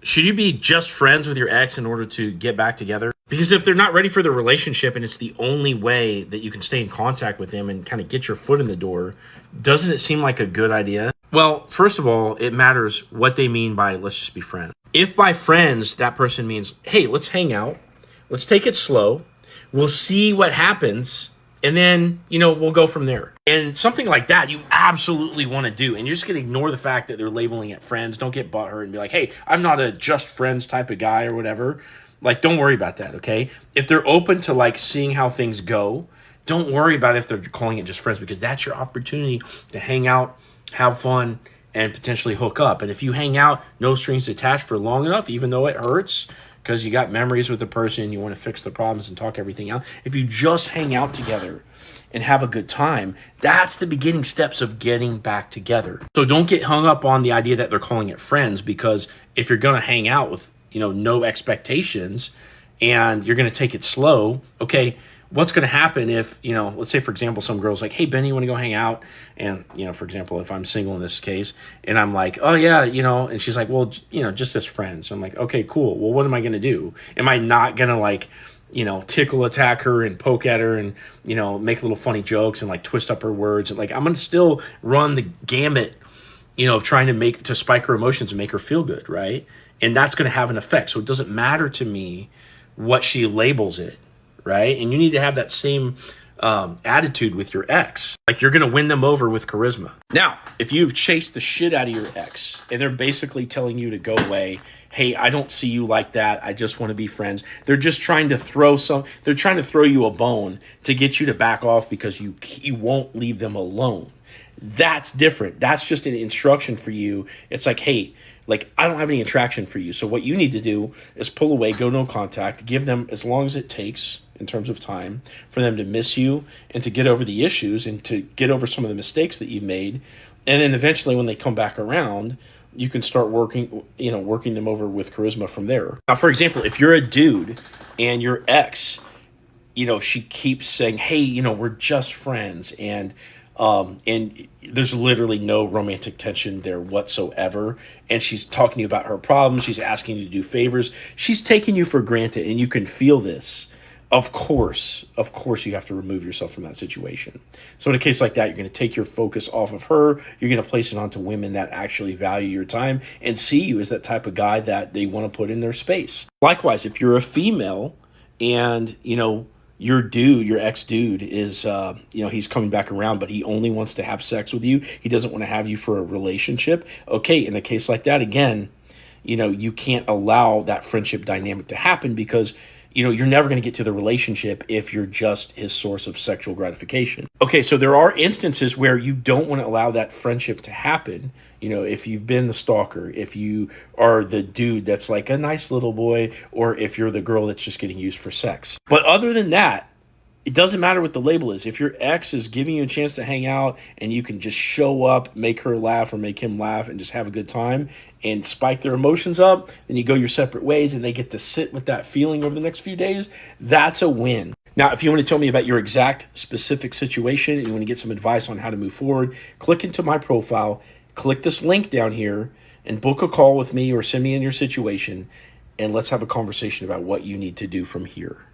Should you be just friends with your ex in order to get back together? Because if they're not ready for the relationship and it's the only way that you can stay in contact with them and kind of get your foot in the door, doesn't it seem like a good idea? Well, first of all, it matters what they mean by let's just be friends. If by friends, that person means, hey, let's hang out, let's take it slow, we'll see what happens, and then, we'll go from there. And something like that, you absolutely want to do. And you're just going to ignore the fact that they're labeling it friends. Don't get butthurt and be like, hey, I'm not a just friends type of guy or whatever. Like, don't worry about that, okay? If they're open to, like, seeing how things go, don't worry about if they're calling it just friends, because that's your opportunity to hang out, have fun, and potentially hook up. And if you hang out, no strings attached for long enough, even though it hurts, because you got memories with the person, you want to fix the problems and talk everything out. If you just hang out together and have a good time, that's the beginning steps of getting back together. So don't get hung up on the idea that they're calling it friends, because if you're going to hang out with, no expectations and you're going to take it slow, okay, what's going to happen if, let's say, for example, some girl's like, hey, Benny, you want to go hang out? And, for example, if I'm single in this case, and I'm like, oh, yeah, and she's like, well, just as friends. I'm like, okay, cool. Well, what am I going to do? Am I not going to, like, tickle attack her and poke at her and, make little funny jokes and, like, twist up her words? And, like, I'm going to still run the gamut, of trying to spike her emotions and make her feel good, right? And that's going to have an effect. So it doesn't matter to me what she labels it, right? And you need to have that same attitude with your ex. Like, you're going to win them over with charisma. Now, if you've chased the shit out of your ex and they're basically telling you to go away, hey, I don't see you like that, I just want to be friends. They're just trying to throw you a bone to get you to back off because you won't leave them alone. That's different. That's just an instruction for you. It's like, hey, like, I don't have any attraction for you. So what you need to do is pull away, go no contact, give them as long as it takes in terms of time for them to miss you and to get over the issues and to get over some of the mistakes that you've made. And then eventually when they come back around, you can start working them over with charisma from there. Now, for example, if you're a dude and your ex, she keeps saying, hey, we're just friends, and there's literally no romantic tension there whatsoever, and she's talking to you about her problems, she's asking you to do favors, she's taking you for granted, and you can feel this. Of course, you have to remove yourself from that situation. So in a case like that, you're going to take your focus off of her. You're going to place it onto women that actually value your time and see you as that type of guy that they want to put in their space. Likewise, if you're a female and, your ex-dude is, he's coming back around, but he only wants to have sex with you. He doesn't want to have you for a relationship. Okay, in a case like that, again, you can't allow that friendship dynamic to happen because you're never going to get to the relationship if you're just his source of sexual gratification. Okay, so there are instances where you don't want to allow that friendship to happen. If you've been the stalker, if you are the dude that's like a nice little boy, or if you're the girl that's just getting used for sex. But other than that, it doesn't matter what the label is. If your ex is giving you a chance to hang out and you can just show up, make her laugh or make him laugh and just have a good time and spike their emotions up, then you go your separate ways and they get to sit with that feeling over the next few days, that's a win. Now, if you want to tell me about your exact specific situation and you want to get some advice on how to move forward, click into my profile, click this link down here and book a call with me or send me in your situation, and let's have a conversation about what you need to do from here.